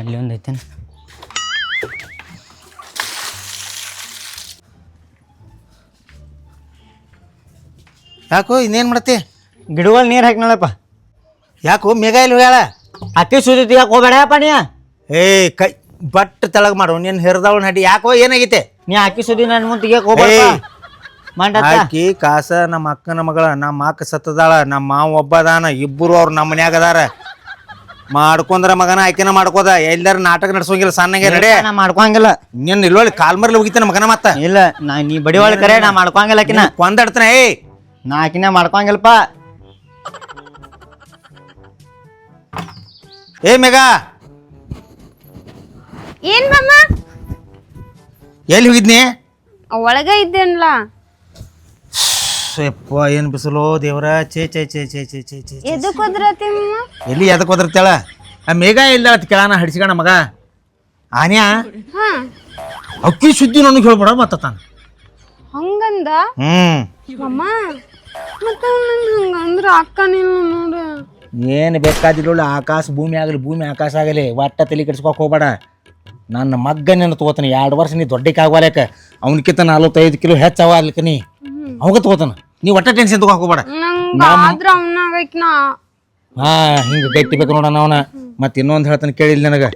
ಅಲ್ಲಿ ಒಂದು ಐತೇನೆ. ಯಾಕೋ ಇನ್ನೇನು ಮಾಡತ್ತಿ? ಗಿಡಗಳು ನೀರು ಹಾಕಿ ನೋಡಪ್ಪ. ಯಾಕೋ ಮೇಘ ಇಲ್ಲಿ ಹೋಗ್ಯಾಳ? ಅಕ್ಕಿ ಸುದ್ದಿ ತೆಗಿಯಕ್ಕೆ ಹೋಗ್ಬೇಡಪ್ಪ ನೀ. ಕೈ ಬಟ್ ತೆಳಗ್ ಮಾಡು ನೀನು ಹೆರ್ದವಳ ನಡಿ. ಯಾಕೋ ಏನಾಗೈತೆ? ನೀ ಅಕ್ಕಿ ಸುದ್ದಿ ನನ್ನ ಮುಂದೆ ತೆಗಿಯಕ್ಕೆ ಹೋಗ್ಬೇಡ. ಆಕಿ ಕಾಸ ನಮ್ಮ ಅಕ್ಕನ ಮಗಳ, ನಮ್ಮ ಅಕ್ಕ ಸತ್ತದಾಳ, ನಮ್ಮ ಮಾವ ಒಬ್ಬ ಅದಾನ, ಇಬ್ಬರು ಅವ್ರು ನಮ್ಮ ಮನ್ಯಾಗ ಅದಾರ. ಮಾಡ್ಕೊಂಡ್ರ ಮಗನ ಆಕಿನ ಮಾಡ್ಕೋದ. ಎಲ್ಲಾರ ನಾಟಕ ನಡ್ಸೋಂಗಿಲ್ಲ ಸಣ್ಣಗೆ ನಡೆ. ನಾ ಮಾಡ್ಕೊಂಗಿಲ್ಲ. ನೀನ್ ಇಲ್ಲೊಳ್ಳಿ ಕಾಲ್ ಮರ್ಲಿ ಹೋಗಿತಾನ ಮಗನ ಮತ್ತ. ಇಲ್ಲ ನೀ ಬಡಿವಾಳ ಕರೆ ನಾ ಮಾಡ್ಕೊಂಗಿಲ್ಲ ಆಕಿನ. ಕೊಂದಾಡ್ತಾನ. ನಾ ಆಕಿನ ಮಾಡ್ಕೊಂಗಿಲ್ಲಪ್ಪ. ಮೇಘ ಏನ್ ಮಾಮ? ಎಲ್ಲಿ ಹೋಗಿದ್ನಿ? ಒಳಗ ಇದ್ದೇನಲ್ಲ. ಏನ್ ಬಿಸಿಲು ದೇವ್ರ. ಚೇ ಚೇ ಚೇ ಚೇ ಚೇ ಚೇ ಚೇ ಎದಕ್ ಹೋದ್ರತಿ ಮಾಮ? ಎಲ್ಲಿ ಎದಕ್ ಹೋದ್ರತ್ತೇಳ? ಆ ಮೇಘ ಇಲ್ಲ ಕೆಳನ ಹಡಿಸಿಕಣ ಮಗ ಆನ್ಯಾ. ಹಾ ಅಕ್ಕಿ ಸುದ್ದಿ ನನಗೆ ಹೇಳ್ಬೇಡ ಮತ್ತ ತಾನ ಹಂಗಂದ ಮಾಮ. ಮತ್ತ ಹಂಗಂದ್ರ ಅಕ್ಕನಿಲ್ಲ ನೋಡ. ಏನು ಬೇಕಾದಿಲ್ಲ. ಆಕಾಶ ಭೂಮಿ ಆಗಲಿ, ಭೂಮಿ ಆಕಾಶ ಆಗಲಿ, ಒಟ್ಟ ತಲೆ ಕೆಡ್ಸ್ಕೊಕ್ ಹೋಗ್ಬೇಡ. ನನ್ನ ಮಗ್ಗನೇನು ತಗೋತಾನೆ. 2 ವರ್ಷ ನೀ ದೊಡ್ಡಕ್ಕೆ ಆಗೋಲ್ಯಾಕ. ಅವನಕ್ಕಿಂತ 45 ಕಿಲೋ ಹೆಚ್ಚವ ಅಲ್ಲಿಕ ನೀ ಅವಾಗ ತಗೋತಾನ. ನೀ ಒಟ್ಟ ಟೆನ್ಷನ್ ತಗೋಕ್ ಹೋಗ್ಬೇಡ. ಹಾ ಹಿಂಗೆ ಗಟ್ಟಿ ಬೇಕು ನೋಡೋಣ ಅವನ. ಮತ್ತೆ ಇನ್ನೊಂದು ಹೇಳ್ತಾನೆ ಕೇಳಿಲ್ಲ ನನಗೆ.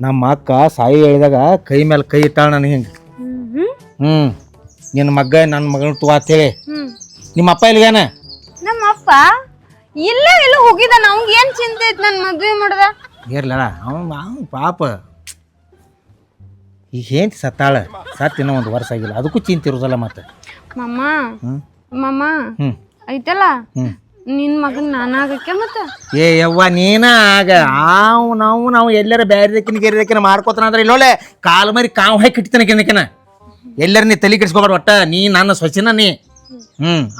ನಮ್ಮ ಅಕ್ಕ ಸಾಯಿ ಹೇಳಿದಾಗ ಕೈ ಮೇಲೆ ಕೈ ಇಟ್ಟಾಳ ನನಗೆ ಹಿಂಗೆ. ನಿನ್ನ ಮಗ್ಗ ನನ್ನ ಮಗನ ತಗೋ ಅಂತೇಳಿ. ನಿಮ್ಮ ಅಪ್ಪ ಇಲ್ಲಿಗೇನ? ನಮ್ಮ ಅಪ್ಪ ಇಲ್ಲೇ ಇಲ್ಲ ಹೋಗಿದ್ದಾನ. ಅವ್ಗೆ ಏನ್ ಚಿಂತೆ ಐತಿ ನನ್ ಮದ್ವೆ ಮಾಡ್ದ? ಇರ್ಲಲ್ಲ ಅವ್ನು ಪಾಪ ಈಗ ಏಂತಿ ಸತ್ತಾಳ. ಸತ್ ಇನ್ನೂ 1 ವರ್ಷ ಆಗಿಲ್ಲ, ಅದಕ್ಕೂ ಚಿಂತೆ ಇರೋದಲ್ಲ ಮತ್ತೆ. ಮಾಮ ಮಾಮ ಐತಲ್ಲ ನಿನ್ ಮಗನ್ ನಾನಾಗಕ್ಕೆ ಮತ್ತ. ಯವ್ವ ನೀನ ಆಗ ನಾವು ಎಲ್ಲರ ಬ್ಯಾರದಕ್ಕಿನ ಗೆರದಕ್ಕಿನ ಮಾಡ್ಕೋತಾನ ಅಂದ್ರೆ ಇಲ್ಲೋಳೆ ಕಾಲು ಮರಿ ಕಾವು ಹಾಕಿ ಇಡ್ತಾನಕಿನಕಿನ. ಎಲ್ಲರ ನೀ ತಲೆ ಕೆಡಿಸ್ಕೊಬಾರ್ದು ಒಟ್ಟ. ನೀ ನನ್ನ ಸ್ವಚ್ಛನ ನೀ.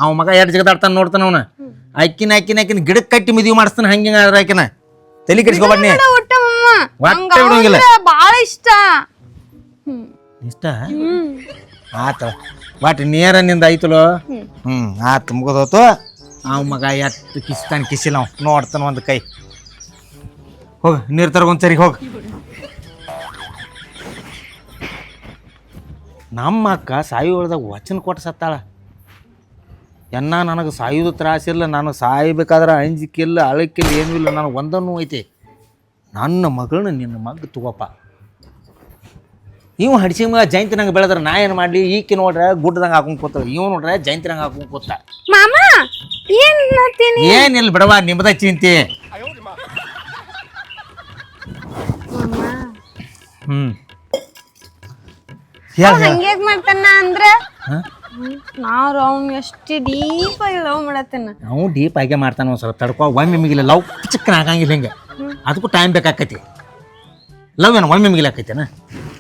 ಅವ ಮಗ 2 ಜಗದಾಡ್ತಾನ ನೋಡ್ತಾನ ಅವನ. ಅಕ್ಕಿನ ಗಿಡಕ್ಕೆ ಕಟ್ಟಿ ಮದುವೆ ಮಾಡಿಸ್ತಾನ. ಹಂಗೆ ಆದ್ರೆ ಆಕಿನ ತಲೆ ಕೆಡಿಸ್ಕೊಬಾರ್ದು ನೀ. ಒಟ್ಟ ಬಿಡೋಂಗಿಲ್ಲ. ಬಾಳ ಇಷ್ಟ ಇಷ್ಟ ಆತ. ಬಟ್ ನೇರ ನಿಂದ ಐತಲೋ. ಆತ ಮುಗಿದೋತು. ಅವ ಮಗ ಎತ್ತು ಕಿಸ್ತಾನ ಕಿಸಿಲ್ಲ. ಅವ ನೋಡ್ತಾನ ಒಂದು ಕೈ. ಹೋಗ ನೀರು ತರಗೊಂದ್ ಸರಿ ಹೋಗ. ನಮ್ಮ ಅಕ್ಕ ಸಾಯಿ ಒಳದಾಗ ವಚನ ಕೊಟ್ಟು ಸತ್ತಾಳ. ನನಗೆ ಸಾಯೋದು ತ್ರಾಸಿಲ್ಲ. ನಾನು ಸಾಯ್ಬೇಕಾದ್ರೆ ಅಂಜಿಕಿಲ್ಲ, ಅಳಕ್ಕಿಲ್ಲ, ಏನೂ ಇಲ್ಲ. ನನಗೆ ಒಂದನ್ನು ಐತಿ. ನನ್ನ ಮಗಳನ್ನ ನಿನ್ನ ಮಗ ತಗೋಪ್ಪ. ಇವು ಹಡಿಸಿ ಮಗ ಜಯಂತಿ ನಂಗೆ ಬೆಳೆದ್ರೆ ನಾ ಏನು ಮಾಡಲಿ? ಈಕಿ ನೋಡ್ರೆ ಗುಡ್ಡದಂಗೆ ಹಾಕೊಂಡು ಕೂತ, ಇವ್ ನೋಡ್ರೆ ಜಯಂತಿನಂಗೆ ಹಾಕೊಂಡು ಕೂತ. ಮಾಮ ಏನಿಲ್ಲ ಬಿಡವ, ನಿಮ್ಮದ ಚಿಂತೆ. ಹಂಗೇಗ್ ಮಾಡ್ತಾನ ಅಂದ್ರ ನಾವ್ ಅವ್ನು ಎಷ್ಟು ಡೀಪ್ ಆಗಿ ಲವ್ ಮಾಡತ್ತೇನ. ನಾವು ಡೀಪ್ ಆಗೇ ಮಾಡ್ತಾನ. ಒಂದು ಸ್ವಲ್ಪ ತಡ್ಕೊ. ಒಮ್ಮೆ ಮಿಗಿಲ್ಲ ಲವ್ ಚಿಕ್ಕನ ಆಗಂಗಿಲ್ಲ. ಹಿಂಗೆ ಅದಕ್ಕೂ ಟೈಮ್ ಬೇಕಾಕೈತಿ. ಲವ್ ಏನು ಒಮ್ಮೆ ಮಿಗಿಲ ಆಕೈತೇನ?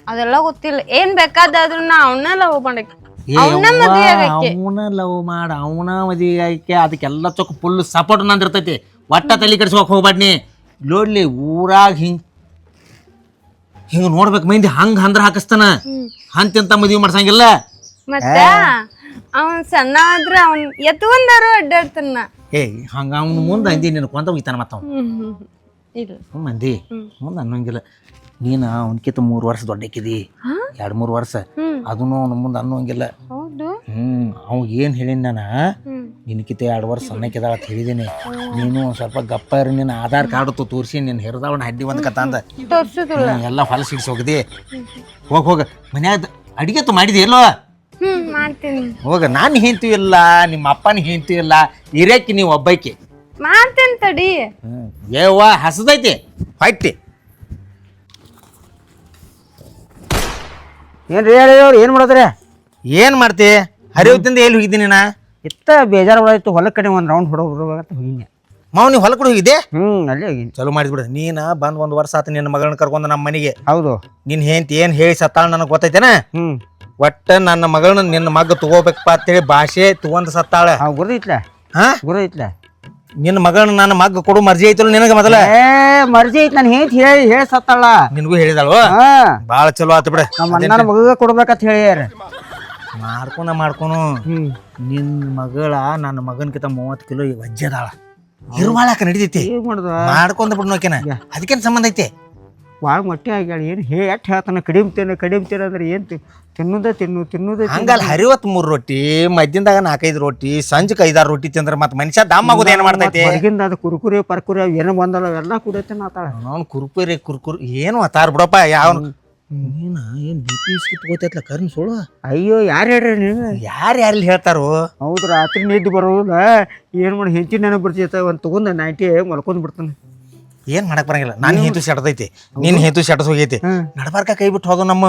ಅದೆಲ್ಲ ಗೊತ್ತಿಲ್ಲ. ಏನ್ ಬೇಕಾದ್ರೂ ನಾ ಅವನ್ನ ಲವ್ ಮಾಡಕ್ಕೆ, ಅವನ ಲವ್ ಮಾಡ, ಅವನ ಮದುವೆ ಆಕೆ. ಅದಕ್ಕೆಲ್ಲ ಚೊಕ್ಕ ಫುಲ್ ಸಪೋರ್ಟ್ ನಂದಿರ್ತೈತಿ. ಒಟ್ಟ ತಲೆ ಕೆಡ್ಸ್ಕೊಕ್ ಹೋಗ್ಬಾಡ್ನಿ. ನೋಡ್ಲಿ ಊರಾಗ ಹಿಂಗ ನೋಡ್ಬೇಕು ಮಂದಿ. ಹಂಗ ಅಂದ್ರ ಹಾಕಿಸ್ತಾನ. ಅಂತಿಂತ ಮದುವೆ ಮಾಡ್ಸಂಗಿಲ್ಲ. ಮತ್ತ ಅವನ್ ಸಣ್ಣ ಆದ್ರ ಅವನ್ ಎತ್ಕೊಂಡಾರು ಅಡ್ಡಾಡ್ತಾನ. ಹಂಗ ಅವನ ಮುಂದೆ ಅಂದಿ ನಿನ್ ಕೊಂತ ಹೋಗ್ತಾನ. ಮತ್ತ ಇಲ್ಲ ಮಂದಿ ಮುಂದೆ ಅನ್ನೋಂಗಿಲ್ಲ. ನೀನು ಅವನಕಿಂತ 3 ವರ್ಷ ದೊಡ್ಡಕ್ಕಿದಿ. 2-3 ವರ್ಷ ಅದನ್ನು ಅವನ ಮುಂದೆ ಅನ್ನೋಂಗಿಲ್ಲ. ಅವ್ ಏನ್ ಹೇಳಿನ ನಾನು, ನಿನ್ಕಿಂತ 2 ವರ್ಷ ಸಣ್ಣಕ್ಕಿದಾಳ ಅಂತ ಹೇಳಿದೀನಿ. ನೀನು ಒಂದ್ ಸ್ವಲ್ಪ ಗಪ್ಪ ಇರು. ನಿನ್ನ ಆಧಾರ್ ಕಾರ್ಡ್ ತೋರಿಸಿ ನಿನ್ನ ಹೆರದವನ ಹಡ್ಡಿ ಒಂದು ಕತ್ತ ಅಂದ ಎಲ್ಲ ಹೊಲಸಿ ಹಿಡ್ಸಿ ಹೋಗದಿ. ಹೋಗ ಮನ್ಯಾಗ ಅಡಿಗೆ ತು ಮಾಡಿದಿ ಎಲ್ಲೋ? ಹೋಗ. ನಾನು ಹೆಂಡ್ತಿ ಇಲ್ಲ, ನಿಮ್ಮ ಅಪ್ಪನ ಹೆಂಡ್ತಿ ಇಲ್ಲ, ಇರಕ್ಕೆ ನೀವು ಒಬ್ಬಾಕಿ. ಮಾಡ್ತೇನೆ ತಡಿ. ಏವ್ವ ಹಸದೈತಿ ಹೊಟ್ಟಿ. ಏನ್ರಿ ಹೇಳಿದವ್ರು ಏನು ಮಾಡಿದ್ರೆ? ಏನು ಮಾಡ್ತಿ? ಹರಿವತ್ತಿಂದ ಎಲ್ಲಿ ಹೋಗಿದ್ದೀನಿ ನಾ? ಇತ್ತ ಬೇಜಾರು ಹೊಡಾಯ್ತು. ಹೊಲಕ್ಕೆ ಕಡೆ ಒಂದು ರೌಂಡ್ ಹೊಡೋಬೇಕಂತ ಹೋಗಿನಿ. ಮಾವ ನೀವು ಹೊಲಕ್ಕೆ ಹೋಗಿದ್ದೆ ಅಲ್ಲೇ ಹೋಗಿನಿ. ಚಲೋ ಮಾಡಿದ್ಬಿಡ. ನೀನು ಬಂದು 1 ವರ್ಷ ಆತ ನಿನ್ನ ಮಗಳನ್ನ ಕರ್ಕೊಂಡು ನಮ್ಮ ಮನೆಗೆ. ಹೌದು. ನಿನ್ನ ಹೆಂಡತಿ ಏನು ಹೇಳಿ ಸತ್ತಾಳ ನನಗೆ ಗೊತ್ತೈತೇನ. ಒಟ್ಟ ನನ್ನ ಮಗಳನ್ನ ನಿನ್ನ ಮಗ ತಗೋಬೇಕಪ್ಪ ಅಂತೇಳಿ ಭಾಷೆ ತಗೊಂಡ್ ಸತ್ತಾಳ. ಗುರುದೈತ್ಲ ಗುರುದೈತ್ಲ. ನಿನ್ನ ಮಗಳನ್ನ ನನ್ನ ಮಗ ಕೊಡು ಮರ್ಜಿ ಐತಲ್ಲ ನಿನಗ ಮೊದಲ. ಮರ್ಜಿ ಐತಿ ನಾನು ಹೇಳಿ ಸತ್ತಾಳ. ನಿನಗೂ ಹೇಳಿದಳು. ಬಾಳ ಚಲೋ ಆತ ಬಿಡ. ನನ್ನ ಮಗ ಕೊಡ್ಬೇಕಂತ ಹೇಳ್ಯಾರ. ಮಾಡ್ಕೊನು ನಿನ್ನ ಮಗಳ ನನ್ನ ಮಗನ್ಕಿಂತ 30 ಕಿಲೋ ವಜ್ಜದಾಳ. ಇರುವಾಳಕ ನಡಿತೈತಿ ಮಾಡ್ಕೊಂಡ್ ಬಿಡ್ ನೋಕೇನ. ಅದಕ್ಕೇನ್ ಸಂಬಂಧ ಐತಿ? ಭಾಳ ಮೊಟ್ಟೆ ಆಗ್ಯಾಳ. ಏನು ಎಟ್ಟು ಹೇಳ್ತಾನ ಕಡಿಮ್ತೇನೆ ಅಂದ್ರೆ ಏನು ತಿನ್ನುದ ಹಂಗಲ್ಲ. 63 ರೊಟ್ಟಿ ಮದ್ದಿಂದಾಗ 4-5 ರೊಟ್ಟಿ ಸಂಜೆಗೆ 5-6 ರೊಟ್ಟಿ ತಿಂದ್ರೆ ಮತ್ತೆ ಮನುಷ್ಯ ದಮ್ ಆಗೋದು ಏನ್ ಮಾಡ್ತೈತಿ? ಹೊರಗಿಂದ ಅದು ಕುರ್ಕುರಿ ಪರ್ಕುರಿ ಏನು ಬಂದಲ್ಲ ಎಲ್ಲ ಕುಡಿಯತ್ತೇನ ಆತಾಳ. ಅವ್ನು ಕುರ್ಕುರಿ ಏನು ಆತಾರ ಬಿಡಪ್ಪ. ಯಾವನು ನೀನ ಏನ್ BP ಬಿಸ್ಕಿಟ್ ತಗೋತೈತ್ಲ ಕರ್ನ್ ಸುಳ್ಳು. ಅಯ್ಯೋ ಯಾರು ಹೇಳ್ರಿ ನೀವು? ಯಾರು ಹೇಳ್ತಾರೋ? ಹೌದು, ರಾತ್ರಿ ನಿದ್ದೆ ಬರೋದಿಲ್ಲ. ಏನು ಮಾಡಿ ಹೆಂಚಿನ ನೆನಪು ಬರ್ತೈತೆ. ಒಂದು ತಗೊಂಡ್ ನೈಟಿ ಮಲ್ಕೊಂಡ್ ಬಿಡ್ತಾನೆ. ಏನ್ ಮಾಡಕ್ ಬರಂಗಿಲ್ಲ. ನಾನು ಹೇತು ಸೆಟದೈತಿ, ನಿನ್ ಹೇತು ಸೆಟಸ್ ಹೋಗೈತಿ. ನಡಬಾರ್ಕ ಕೈ ಬಿಟ್ಟು ಹೋದ ನಮ್ಮ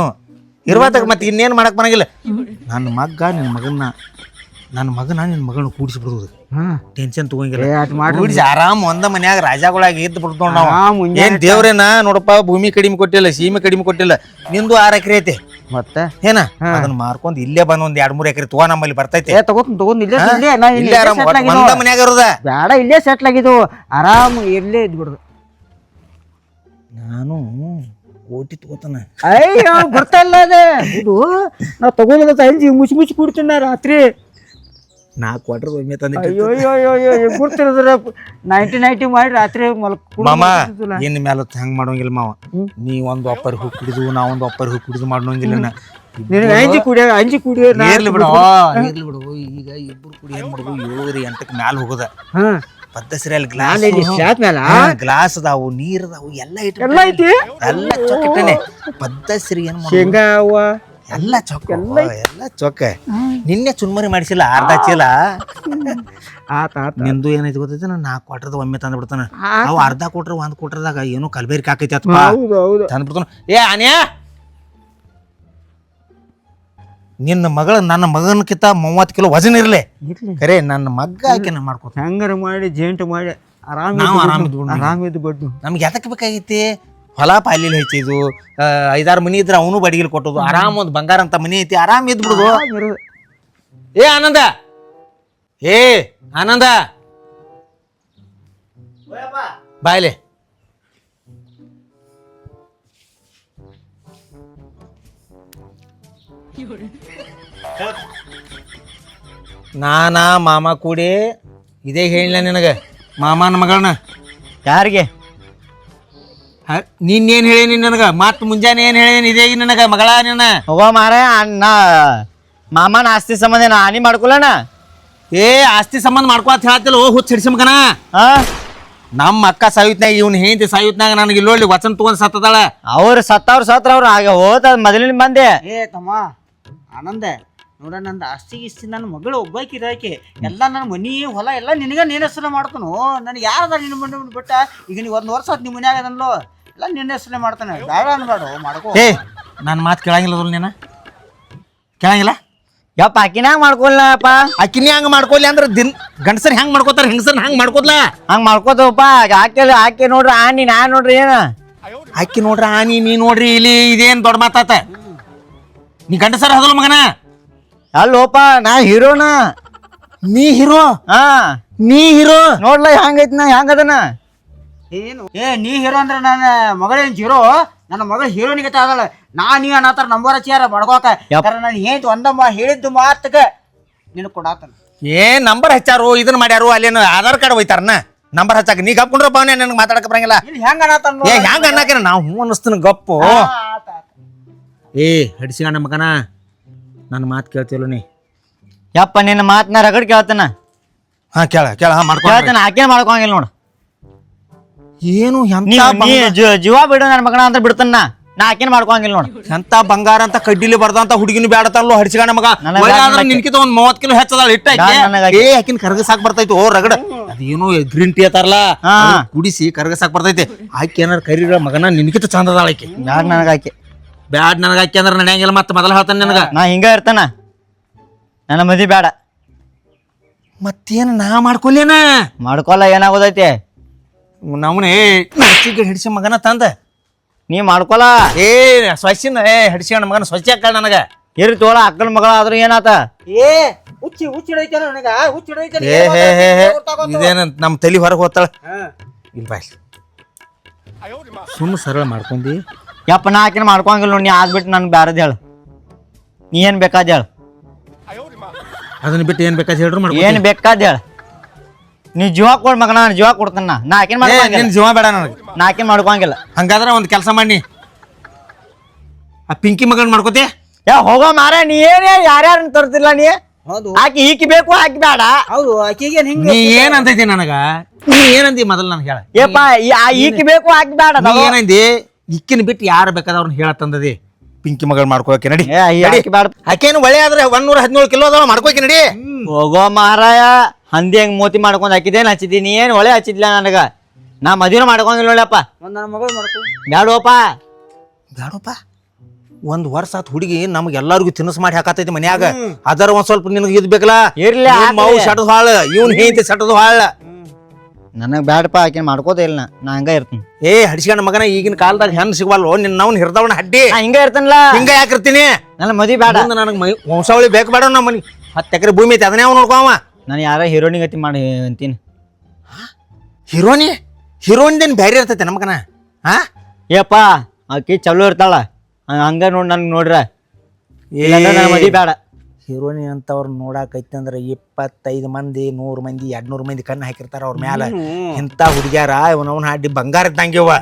ಇರ್ವಾತಾಗ ಮತ್ತೆ ಇನ್ನೇನ್ ಮಾಡಕ್ ಬರಂಗಿಲ್ಲ. ನನ್ನ ಮಗನ ನಿನ್ನ ಮಗಳನ್ನ ಕೂಡಿಸ್ಬಿಡುದು. ಟೆನ್ಷನ್ ತಗೊಂಗಿಲ್ಲ. ಕೂಡಿಸಿ ಆರಾಮ್ ಒಂದ ಮನ್ಯಾಗ ರಾಜಾಗಳಾಗಿ ಇದ್ದು ಬಿಡ್ತೋಣ ನಾವು. ಏನ್ ದೇವ್ರೇನ ನೋಡಪ್ಪ, ಭೂಮಿ ಕಡಿಮೆ ಕೊಟ್ಟಿಲ್ಲ, ಸೀಮೆ ಕಡಿಮೆ ಕೊಟ್ಟಿಲ್ಲ. ನಿಂದು 6 ಎಕರೆ ಐತಿ ಮತ್ತೆ ಏನ ಅದನ್ನ ಮಾರ್ಕೊಂಡ್ ಇಲ್ಲೇ ಬಂದ್ 1-2-3 ಎಕರೆ ತಗೋ ನಮ್ಮಲ್ಲಿ ಬರ್ತೈತಿ. ತಗೊಂಡ್ ಇಲ್ಲೇ ಆರಾಮ್ ಒಂದ ಮನ್ಯಾಗ ಇರೋದ ಬೇಡ. ಇಲ್ಲೇ ಸೆಟ್ಲ್ ಆಗಿದ್ದು ಆರಾಮ್ ಇಲ್ಲೇ ಇದ್ಬಿಡುದು. ನಾನು ಓಟಿ ತಗೋತಾನ. ಅಯ್ಯೋ ಬರ್ತಾಯಿಲ್ಲ ಅದೇ ಇದು. ನಾವು ತಗೋದ ಅಂಜಿ ಮುಚ್ಚಿ ಕುಡ್ತೀನಿ ರಾತ್ರಿ. 4 ಕ್ವಾರ್ಟರ್ ಒಮ್ಮೆ ತಂದಿ. ಅಯ್ಯೋ ಗುರ್ತಿರೋದ್ರ 90 ಮಾಡಿ ರಾತ್ರಿ ಮಾಮ ಇನ್ ಮೇಲೆ ಹಂಗ ಮಾಡೋಂಗಿಲ್ಲ ಮಾವ. ನೀ ಒಂದು ಒಪ್ಪರ್ ಹೂ ಕುಡಿದು ನಾ ಒಂದು ಒಪ್ಪರ್ ಹೂ ಕುಡಿದು ಮಾಡೋಂಗಿಲ್ಲ. ನಿನಗೆ ಅಂಜಿ ಕುಡಿಯೋ ಇರ್ಲಿ ಬಿಡು. ಈಗ ಇಬ್ಬರು ಕುಡಿ ಏನ್ ಮಾಡುದು 7-8 ಮ್ಯಾಲ ಹೋಗೋದ. ಪದ್ದಸರಿ ಅಲ್ಲಿ ಗ್ಲಾಸ್ ಅದಾವು, ನೀರ್ ಅದಾವು, ಎಲ್ಲ ಐತಿ. ಎಲ್ಲ ಚೊಕ್ಕಟ್ಟನೆ ಪದ್ದಸರಿ ಏನ್ ಶೇಂಗಾವ ಎಲ್ಲ ಚೊಕ್ಕ ಎಲ್ಲ ಚೊಕ್ಕ. ನಿನ್ನೆ ಚುನ್ಮರಿ ಮಾಡಿಸಿಲ್ಲ ಅರ್ಧ ಚೀಲ. ನಿಂದು ಏನೈತಿ ಗೊತ್ತೈತಿ? ನಾನು 4 ಕ್ವಾರ್ಟರ್ದ ಒಮ್ಮೆ ತಂದು ಬಿಡ್ತಾನ. ಅವು ಅರ್ಧ ಕೊಟ್ರೆ 1 ಕ್ವಾರ್ಟರ್ದಾಗ ಏನೋ ಕಲ್ಬೇರಿ ಕಾಕೈತಿ ಅತ್ ತಂದು ಬಿಡ್ತಾನ. ಏ ಆನ್ಯಾ, ನಿನ್ನ ಮಗಳ ನನ್ನ ಮಗನಕ್ಕಿಂತ 30 ಕಿಲೋ ವಜನ್ ಇರ್ಲಿ ಖರೆ ನನ್ನ ಮಗ್ಗ ಆಕೆನ ಮಾಡ್ಕೊತ ಹಂಗಾರ ಮಾಡಿ ಜೇಂಟ್ ಮಾಡಿ ಆರಾಮಿದ್ದು ಬಡ್ಡು. ನಮ್ಗೆ ಯಾತಕ್ಕೆ ಬೇಕಾಗೈತಿ? ಹೊಲ ಪಾಲಿಲ್ ಹೆಚ್ಚಿದು 5-6 ಮನಿ ಇದ್ರೆ ಅವನು ಬಡಿಗಿಲ್ ಕೊಟ್ಟದು. ಆರಾಮ್ ಒಂದು ಬಂಗಾರ ಅಂತ ಮನಿ ಐತಿ, ಆರಾಮ್ ಇದ್ ಬಿಡುದು. ಏ ಆನಂದ, ಬಾಯ್ಲೆ. ನಾನಾ ಮಾಮ ಕೂಡಿ ಇದೇ ಹೇಳಿಲ್ಲ ನಿನಗ ಮಾಮನ ಮಗಳನ್ನ. ಯಾರಿಗೆ ನೀನ್ ಹೇಳೇನಿ ನನಗ? ಮತ್ ಮುಂಜಾನೆ ಏನ್ ಹೇಳೇನಿ ಇದೇ ನನಗ ಮಗಳ ನಿನ್ನ? ಹೋಗ ಮಾರ ಅಣ್ಣ ಮಾಮನ ಆಸ್ತಿ ಸಂಬಂಧ ಹಾನಿ ಮಾಡ್ಕೊಲ್ಲಣ್ಣ. ಆಸ್ತಿ ಸಂಬಂಧ ಮಾಡ್ಕೊತ ಹೇಳ್ತಿಲ್ಲ. ಹುಚ್ಚ ಹಿಡ್ಸಿ ಮಗನ. ನಮ್ಮ ಅಕ್ಕ ಸಾಯುತ್ನಾಗ ಇವ್ನ ಹೆಂಡತಿ ಸಾಯುತ್ನಾಗ ನನಗೆ ಇಲ್ಲೊಳ್ಳಿ ವಚನ ತಗೊಂಡ್ ಸತ್ತದಾಳ. ಅವ್ರು ಸತ್ರ ಅವ್ರು ಆಗ ಹೋದ ಮೊದಲಿನ ಮಂದಿ. ತಮ್ಮ ಆನಂದ ನೋಡ, ನಂದು ಆಸ್ತಿ ಗಿಸ್ತಿ ನನ್ನ ಮಗಳು ಒಬ್ಬಾಕಿ ಎಲ್ಲ ನನ್ನ ಮನಿ ಹೊಲ ಎಲ್ಲ ನಿನಗ ನೀನ್ ಹೆಸರೇ ಮಾಡ್ತಾನು. ನನಗೆ ಯಾರದ ನಿನ್ನ ಮನೆ ಬಿಟ್ಟ ಈಗ ನೀವು 1 ವರ್ಷ ಆತ್ ನಿಮ್ಮ ಮನ್ಯಾಗ ಅದನ್ಲೋ ಎಲ್ಲ ನಿನ್ನ ಹೆಸರೇ ಮಾಡ್ತಾನೆ. ಬೇಡ ಅನ್ಬೇಡ ಮಾಡ್ಕೋ. ನನ್ನ ಮಾತು ಕೇಳಂಗಿಲ್ಲ ಅದ್ರ ನೀನ? ಕೇಳಂಗಿಲ್ಲ? ಯಪ್ಪ ಅಕ್ಕಿನ ಮಾಡ್ಕೊಲ್ಲಪ್ಪ. ಅಕ್ಕಿನಿ ಹಂಗ ಮಾಡ್ಕೊಲ್ಲಿ ಅಂದ್ರೆ ಗಂಡಸರ್ ಹೆಂಗ್ ಮಾಡ್ಕೋತಾರ ಹೆಂಗಸರ್ ಹಂಗ್ ಮಾಡ್ಕೋದ್ಲ? ಹಂಗ ಮಾಡ್ಕೋತವಪ್ಪ. ಆಕೆ ನೋಡ್ರಿ ಆನಿ, ನಾ ನೋಡ್ರಿ ಏನ ಅಕ್ಕಿ ನೋಡ್ರಿ ಆನಿ, ನೀ ನೋಡ್ರಿ ಇಲ್ಲಿ. ಇದೇನ್ ದೊಡ್ಡ ಮಾತಾತ? ನೀ ಗಂಡಸರ್ ಹದಲ್ ಮಗನ? ಅಲ್ಲೋಪ ನಾ ಹೀರೋನ. ನೀ ಹೀರೋ? ನೀ ಹೀರೋ ನೋಡ್ಲ ಹೆಂಗೈತಿ ನಾ ಹೆಂಗದನ. ಏನು ನೀ ಹೀರೋ ಅಂದ್ರೆ ನನ್ನ ಮಗಳೇನ್ ಹೀರೋ? ನನ್ನ ಮಗಳು ಹೀರೋನಿಗೆ ಆಗಲ್ಲ. ನೀ ಅನ್ನತ್ತಾರ ನಂಬರ್ ಹಚ್ಚಾರ ಬಡ್ಕೋಕ. ನಾನು ಏನ್ ಒಂದಮ್ಮ ಹೇಳಿದ್ದು ಮಾತಕ್ಕೆ ನಿನ್ ಕೊಡಾತನ. ನಂಬರ್ ಹಚ್ಚಾರು, ಇದನ್ನ ಮಾಡ್ಯಾರು, ಅಲ್ಲೇನು ಆಧಾರ್ ಕಾರ್ಡ್ ಹೋಯ್ತಾರನ ನಂಬರ್ ಹಚ್ಚಾಕ. ನೀ ಗಪ್ ಕುಂಡ್ರಪ್ಪ, ನನಗೆ ಮಾತಾಡಕ ಬರಂಗಿಲ್ಲ. ಹೆಂಗ ಅನ್ನತಾನ? ಹೆಂಗ ಅನ್ನಕೇನ ನಾವು ಹ್ಞೂ ಅನ್ನಿಸ್ತೀನಿ ಗಪ್ಪು. ಹಡಿಸಿಗಣ್ಣ ಮಗನ, ನನ್ನ ಮಾತು ಕೇಳ್ತಿಲ್ಲ ನೀ? ಯಪ್ಪ ನಿನ್ನ ಮಾತನ್ನ ರಗಡ್ ಕೇಳ್ತಾನ. ಕೇಳ ಮಾಡ್ಕೊಳ್ತಾನ. ಆಕೆ ಮಾಡ್ಕೊಂಗಿಲ್ಲ ನೋಡು. ಏನು ಜೀವ ಬಿಡು ನನ್ನ ಮಗನ ಅಂತ ಬಿಡ್ತಾನ. ನಾ ಆಕೆನ್ ಮಾಡ್ಕೊಂಗಿಲ್ಲ ನೋಡು. ಎಂತ ಬಂಗಾರ ಅಂತ ಕಡ್ಡಿಲಿ ಬರ್ದಂತ ಹುಡುಗಿನ ಬ್ಯಾಡತಲ್ಲ ಹಡಿಸಿಗಣ್ಣ ಮಗ. ನಿನ್ಕಿತ 30 ಕಿಲೋ ಹೆಚ್ಚದಲ್ಲ ಇಟ್ಟ. ಆಕಿನ ಕರ್ಗಸಾಕ್ ಬರ್ತೈತಿ. ರಗಡ ಅದೇನು ಗ್ರೀನ್ ಟೀ ಅತ್ತಾರಲ್ಲ, ಕುಡಿಸಿ ಕರ್ಗಸಾಕ್ ಬರ್ತೈತಿ. ಆಕೆ ಏನಾರ ಕರೀರ ಮಗನ ನಿನ್ಕಿತ ಚಂದದಾಳ ಆಕೆ. ಬ್ಯಾಡ್ ನನಗಾಕೆ, ಬ್ಯಾಡ್ ನನಗಾಕೆ ಅಂದ್ರೆ ನಡೆಯಂಗಿಲ್ಲ. ಮತ್ತೆ ಮೊದಲ ಹೇಳ್ತಾನೆ ನನಗ ನಾ ಹಿಂಗ ಇರ್ತಾನ. ನನ್ನ ಮದಿ ಬೇಡ. ಮತ್ತೇನು ನಾ ಮಾಡ್ಕೊಲ್ಲೇನ ಮಾಡ್ಕೊಲ್ಲ ಏನಾಗೋದೈತಿ ನಮ್ಮನೆ ಹಿಡಿಸಿ ಮಗನ ತಂದ ನೀ ಮಾಡ್ಕೊಲ್ಲ ಏ ಸ್ವಚ್ಛನ ಹಿಡಿಸ್ಕೊಂಡ ಮಗನ ಸ್ವಚ್ಛ ಹಾಕ ನನಗ ಇರ್ ತೋಳ ಅಕ್ಕನ ಮಗಳ ಆದ್ರೂ ಏನಾತ ಏ ಹುಚ್ಚಿಡೈತಲ್ಲ ನನಗ ಹುಚ್ಚಿಡೈತಲ್ಲ ಏ ಹೇ ಹೇ ಹೇ ಇದೇನ ನಮ್ಮ ತಲೆ ಹೊರಗೆ ಹೋಗ್ತಾಳ ಇಲ್ಲ ಬಾಯ್ ಸುಮ್ಮ ಸರಳ ಮಾಡ್ಕೊಂಡಿ ಯಪ್ಪ ನಾ ಆಕಿನ ಮಾಡ್ಕೊಂಗಿಲ್ಲ ನೋಡಿ ನೀ ಆದ್ಬಿಟ್ಟು ನನ್ಗೆ ಬ್ಯಾರದ್ ಹೇಳ ನೀ ಏನ್ ಬೇಕಾದ ಹೇಳ ಅದನ್ನ ಬಿಟ್ಟು ಏನ್ ಬೇಕಾದ ಹೇಳ್ರು ಮಾಡ್ಕೊ ಏನ್ ಬೇಕಾದ ಹೇಳ ನೀ ಜೀವ ಕೊಡ್ ಮಗನ ನಾನು ಜೀವ ಕೊಡ್ತಾನ ನಾ ಆಕಿನ ಮಾಡ್ಕೊಂಗಿಲ್ಲ ನಿನ್ ಜೀವ ಬೇಡ ನನಗೆ ನಾ ಆಕಿನ ಮಾಡ್ಕೊಂಗಿಲ್ಲ ಹಂಗಾದ್ರೆ ಒಂದು ಕೆಲಸ ಮಾಡಿ ಆ ಪಿಂಕಿ ಮಗನ್ ಮಾಡ್ಕೋತಿ ಯಾ ಹೋಗೋ ಮಾರ ನೀ ಏನೇ ಯಾರ್ಯಾರನ್ನ ತರ್ತಿಲ್ಲ ನೀ ಹೌದು ಆಕಿ ಈಕಿ ಬೇಕು ಆಕಿ ಬೇಡ ಹೌದು ಆಕಿಗೆ ಹಿಂಗ ನೀ ಏನಂತೈತಿ ನನಗ ನೀ ಏನಂದಿ ಮೊದಲು ನನಗೆ ಹೇಳ ಏಪ್ಪ ಈಕಿ ಬೇಕು ಆಕಿ ಬೇಡ ನೀ ಏನಂದಿ ಇಕ್ಕಿನ ಬಿಟ್ಟು ಯಾರು ಬೇಕಾದವ್ರನ್ನ ಹೇಳತ್ತಂದದಿ ಪಿಂಕಿ ಮಗಳು ಮಾಡ್ಕೋಕೆ ನಡಿ ಆಕಿ ಬೇಡ ಆಕೇನು ಒಳ್ಳೆ ಆದ್ರೆ 117 ಕಿಲೋ ಅದಾವ ಮಾಡ್ಕೋಕೆ ನಡಿ ಹೋಗೋ ಮಾರಾಯ ಹಂದಿ ಹೆಂಗ್ ಮೋತಿ ಮಾಡ್ಕೊಂಡ್ ಹಾಕಿದೇನ್ ಹಚ್ಚಿದ್ದೀನಿ ಏನ್ ಒಳ್ಳೆ ಹಚ್ಚಿದ್ಲ ನನಗ ನಾ ಮದುವೆ ಮಾಡ್ಕೊಂಗಿಲ್ಲ ನೋಡಪ್ಪ ಒಂದ್ ನನ್ನ ಮಗಳು ಮಾಡ್ಕೊ ಬ್ಯಾಡೋಪ ಬೇಡಪ್ಪ ಒಂದ್ ವರ್ಷ ಆತ್ ಹುಡುಗಿ ನಮ್ಗೆ ಎಲ್ಲಾರ್ಗು ತಿನಸ್ ಮಾಡಿ ಹಾಕತೈತಿ ಮನ್ಯಾಗ ಅದರ ಒಂದ್ ಸ್ವಲ್ಪ ನಿನಗೆ ಇದ್ ಬೇಕಲ್ಲ ಇರ್ಲಿ ಮಾವು ಸಟದ್ ಹಾಳ ಇವ್ನ ಹೆಂಡತಿ ಸಟದ್ ಹಾಳ ನನಗ್ ಬ್ಯಾಡಪ್ಪ ಆಕಿನ ಮಾಡ್ಕೋತ ಇಲ್ಲ ನಾ ಹಂಗ ಇರ್ತೀನಿ ಏ ಹಡಿಸ್ಕೊಂಡ ಮಗನ ಈಗಿನ ಕಾಲದಾಗ ಹೆಣ್ ಸಿಗವಲ್ವೋ ನಿನ್ನ ನಾವು ಹಿರ್ದವನ ಹಡ್ಡಿ ನಾ ಹಿಂಗ ಇರ್ತೇನಲ್ಲ ಹಿಂಗ ಯಾಕಿರ್ತೀನಿ ನನ್ನ ಮದ್ವಿ ಬೇಡ ನನಗೆ ವಂಶಾವಳಿ ಬೇಕು ಬೇಡ ನಮ್ಮ ಮನಿ 10 ಎಕರೆ ಭೂಮಿ ಐತಿ ಅದನ್ನೇ ಅವ್ ನೋಡ್ಕೋವ ನಾನು ಯಾರ ಹೀರೋನಿ ಗತಿ ಮಾಡಿ ಅಂತೀನಿ ಹೀರೋಯಿನ್ ಬೇರೆ ಇರ್ತೈತೆ ನಮಗನ ಹಾ ಏಪ್ಪ ಆಕಿ ಚಲೋ ಇರ್ತಾಳ ಹಂಗ ನೋಡ್ ನನ್ಗೆ ನೋಡ್ರ ಇಲ್ಲಾಂದ್ರೆ ನನ್ನ ಮದ್ವಿ ಬೇಡ ಹೀರೋಯಿನ್ ಅಂತವ್ರು ನೋಡಾಕೈತಿ ಅಂದ್ರೆ 25 ಮಂದಿ 100 ಮಂದಿ 200 ಮಂದಿ ಕಣ್ಣು ಹಾಕಿರ್ತಾರ ಅವ್ರ ಮ್ಯಾಲ ಇಂಥ ಹುಡುಗ್ಯಾರ ಇವನವನ ಹಾಡಿ ಬಂಗಾರ ಇದ್ದಂಗಿವ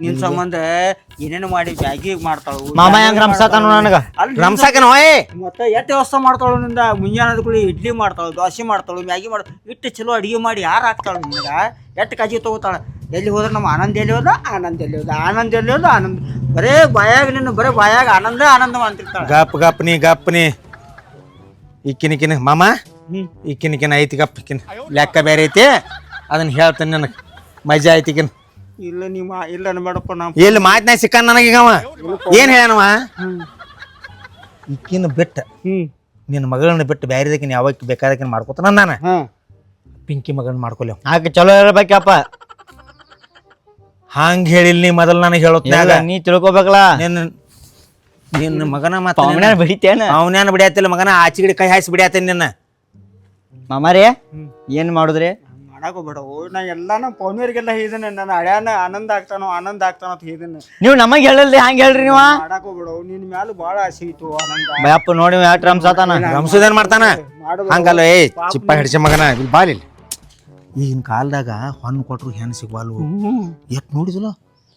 ನಿನ್ ಸಂಬಂಧ ಏನೇನು ಮಾಡಿ ಬ್ಯಾಗಿ ಮಾಡ್ತಾಳು ಮಾಮ ಹೆಂಗ್ ರಮ್ಸಾತಾನು ನನಗ ರಮ್ಸಾಕನ ಹೋಯ್ ಮತ್ತೆ ಎಷ್ಟು ವ್ಯವಸ್ಥೆ ಮಾಡ್ತಾಳು ನಿಂದ ಮುಂಜಾನೆ ಕೂಡ ಇಡ್ಲಿ ಮಾಡ್ತಾಳು ದೋಸೆ ಮಾಡ್ತಾಳು ಮ್ಯಾಗಿ ಮಾಡ್ತಾಳು ಇಟ್ಟು ಚಲೋ ಅಡಿಗೆ ಮಾಡಿ ಯಾರು ಹಾಕ್ತಾಳು ನಿನಗ ಎಷ್ಟು ಕಾಜಿ ತಗೋತಾಳ ಎಲ್ಲಿ ಹೋದ್ರೆ ನಮ್ಮ ಆನಂದ ಎಲ್ಲಿ ಹೋದ ಆನಂದ ಎಲ್ಲಿ ಹೋದ ಆನಂದ ಎಲ್ಲಿ ಹೋದ ಆನಂದ ಬರೇ ಬಾಯಾಗ ನಿನ್ನ ಬರೇ ಬಾಯಾಗ ಆನಂದ ಆನಂದ ಅಂತಿರ್ತಾಳ ಗಪ್ನಿ ಇಕ್ಕಿನ ಮಾಮ ಇಕ್ಕಿನ ಐತಿ ಗಪ್ಪಿಕಿನ ಲೆಕ್ಕ ಬೇರೆ ಐತಿ ಅದನ್ನ ಹೇಳ್ತೇನೆ ನನಗೆ ಮಜಾ ಐತಿಕಿನ ಇಲ್ಲ ನಿಮ್ಮ ಇಲ್ಲ ಬೇಡಪ್ಪ ನಾ ಎಲ್ಲಿ ಮಾತಿನ ಸಿಕ್ಕ ನನಗೀಗವ ಏನ್ ಹೇಳನವ ಇಕ್ಕಿನ ಬಿಟ್ಟ ನಿನ್ನ ಮಗಳನ್ನ ಬಿಟ್ಟು ಬೇರೆದಕ್ಕಿನ ಯಾವಾಗ ಬೇಕಾದಕ್ಕಿನ ಮಾಡ್ಕೋತಾನ ನಾನು ಪಿಂಕಿ ಮಗಳನ್ನ ಮಾಡ್ಕೊಲ್ಲ ಆಕೆ ಚಲೋ ಇರ್ಬೇಕಪ್ಪ ಹಂಗ ಹೇಳಿಲ್ಲ ನೀ ಮೊದಲು ನನಗೆ ಹೇಳೋತ್ನಾಗ ನೀ ತಿಳ್ಕೊಬೇಕಲ್ಲ ನಿನ್ನ ಮಗನ ಅವನ ಬಿಡಿತೇನ ಅವನೇನು ಬಿಡಿಯತ್ತಿಲ್ಲ ಮಗನ ಆಚೆಗಡೆ ಕೈ ಹಾಯಿಸಿ ಬಿಡಿಯತ್ತೇನೆ ನಿನ್ನ ಮಾಮಾರಿ ಏನ್ ಮಾಡುದ್ರಿ ಮಾಡಾಕೋಬೇಡವು ನಾ ಎಲ್ಲಾನು ಪೌನ್ಯರಿಗೆಲ್ಲ ಹೇಳಿದನೆ ನನ್ನ ಹಳ್ಯಾನ ಆನಂದ ಆಗ್ತಾನೋ ಅಂತ ಹೇಳಿದನೆ ನೀವು ನಮಗ್ ಹೇಳಲ್ರಿ ಹಂಗ ಹೇಳ್ರಿ ನೀವ ಮಾಡಾಕೋಬೇಡವು ನಿನ್ ಮ್ಯಾಲ ಬಾಳ ಆಸೆ ಇತ್ತು ಆನಂದ ಬಯಪ್ಪ ನೋಡಿ ಯಾಟ್ ರಮ್ಸಾತಾನ ರಮ್ಸುದೇನ್ ಮಾಡ್ತಾನ ಹಂಗಲ್ಲ ಏ ಚಿಪ್ಪ ಹಿಡಿಸಿ ಮಗನ ಇಲ್ಲಿ ಬಾಲಿಲ್ಲ ಈಗಿನ ಕಾಲದಾಗ ಹೊನ್ನು ಕೊಟ್ರು ಹೆಣ್ಣು ಸಿಗ್ವಾಲ್ವು ಎಟ್ ನೋಡಿದಲ್ಲ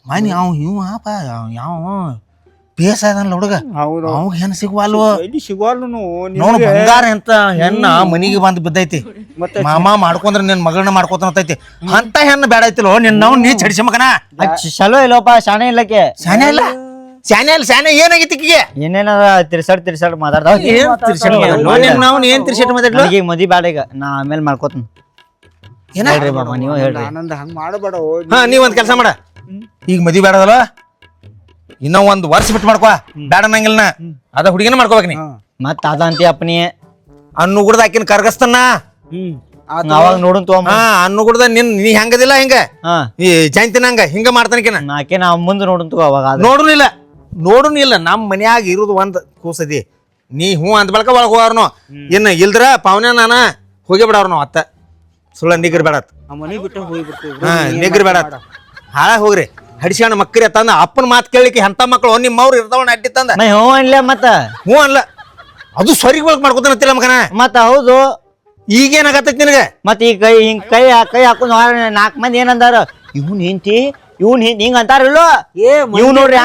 ಮನೆ ಯಾವ ಬೇಸ ಅದಲ್ಲ ಹುಡುಗ ಅವ್ ಹೆಣ್ಣು ಸಿಗ್ವಾಲ್ವು ಎಲ್ಲಿ ಸಿಗೋಲ್ನು ನೋಡು ಬಂಗಾರ ಅಂತ ಹೆಣ್ಣ ಮನಿಗೆ ಬಂದು ಬಿದ್ದೈತಿ ಮಾಮ ಮಾಡ್ಕೊಂಡ್ರೆ ನಿನ್ ಮಗಳನ್ನ ಮಾಡ್ಕೋತನತೈತಿ ಅಂತ ಹೆಣ್ಣು ಬೇಡ ಐತಿಲೋ ನಿನ್ನ ನೀ ಚಡಿಸಿ ಮಗನ ಚಲೋ ಇಲ್ಲಪ್ಪ ಶಾಣೆ ಇಲ್ಲಕ್ಕೆ ಶಾನೆ ಇಲ್ಲ ಶಾನೆ ಏನಾಗೈತಿ ಈಕಿಗೆ ಏನೇನದ ತಿರ್ಸಾಡ್ ಮಾತಾಡ್ತಾವ ಏನ್ ತಿರ್ಸಟ್ ಮಾತಾಡ್ಲು ಈಗ ಮದ್ವಿ ಬೇಡ ಈಗ ನಾ ಆಮೇಲೆ ಮಾಡ್ಕೋತೀನಿ ಹೇಳ್ರಿ ಬಾಬಾ ನೀವು ಹೇಳ್ರಿ ಆನಂದ ಹಂಗ ಮಾಡಬೇಡವು ಹಾ ನೀವ್ ಒಂದ್ ಕೆಲಸ ಮಾಡ ಈಗ ಮದ್ವಿ ಬೇಡದಲ್ಲ ಇನ್ನೂ 1 ವರ್ಷ ಬಿಟ್ಟು ಮಾಡ್ಕೋ ಬೇಡ ನಂಗಿಲ್ಲ ಅದ ಹುಡುಗಿನ ಮಾಡ್ಕೋಬೇಕು ನೀ ಮತ್ತ ಅದಂತಿ ಅಪ್ಪನಿ ಅನ್ನು ಗುಡ್ದ ಆಕಿನ ಕರ್ಗಸ್ತನ ಅವಾಗ ನೋಡುನ್ ತಗೊಂಬ ಹಾ ಅನ್ನು ಗುಡ್ದ ನೀ ಹೆಂಗದಿಲ್ಲ ಹಿಂಗ ಹಾ ಈ ಜಯಂತಿನ ಹಂಗ ಹಿಂಗ ಮಾಡ್ತಾನಕಿನ ನಾಕೆ ನಾ ಮುಂದೆ ನೋಡುನ್ ತಗೋ ಅವಾಗ ನೋಡುನಿಲ್ಲ ನಮ್ಮ ಮನ್ಯಾಗ ಇರುದು ಒಂದ್ ಕೂಸದಿ ನೀ ಹ್ಞೂ ಅಂದ ಬಳಕ ಒಳಗೆ ಹೋಗಾರ್ನು ಇನ್ನು ಇಲ್ದ್ರ ಪಾವನೆ ನಾನ ಹೋಗಿ ಬಿಡವ್ರ ನಾವು ಅತ್ತ ಸುಳ್ಳ ನಿಗ್ರಿ ಬೇಡತ್ ಮನೆ ಬಿಟ್ಟು ಹೋಗ್ಬಿಡ್ತೀವಿ ಹಾ ನಿಗ್ರಿ ಬೇಡತ್ ಹಾಳಾಗ ಹೋಗ್ರಿ ಹಡಿಸ್ಯಾಣ ಮಕ್ಕರಿ ತಂದ ಅಪ್ಪನ ಮಾತು ಕೇಳಿಕೆ ಎಂತ ಮಕ್ಕಳು ನಿಮ್ಮವ್ರು ಇರ್ತಾವಣ್ಣ ಅಡ್ಡಿ ತಂದ ನಾ ಹ್ಞೂ ಅನ್ಲೆ ಮತ್ತ ಹ್ಞೂ ಅಲ್ಲ ಅದು ಸ್ವರಿಗೆ ಬಳಕೆ ಮಾಡ್ಕೊತಾನತ್ತಿಲ್ಲ ಮಗನ ಮತ್ತ ಹೌದು ಈಗೇನಾಗತ್ತೈತಿ ನಿನಗೆ ಮತ್ತ ಈ ಕೈ ಹಾಕೊಂಡ್ 4 ಮಂದಿ ಏನಂದಾರ ಇವ್ನ್ ಹೆಂತಿ ಹಿಂಗ ಅಂತಾರಿಲ್ಲೋ ನೀವು ನೋಡ್ರಿ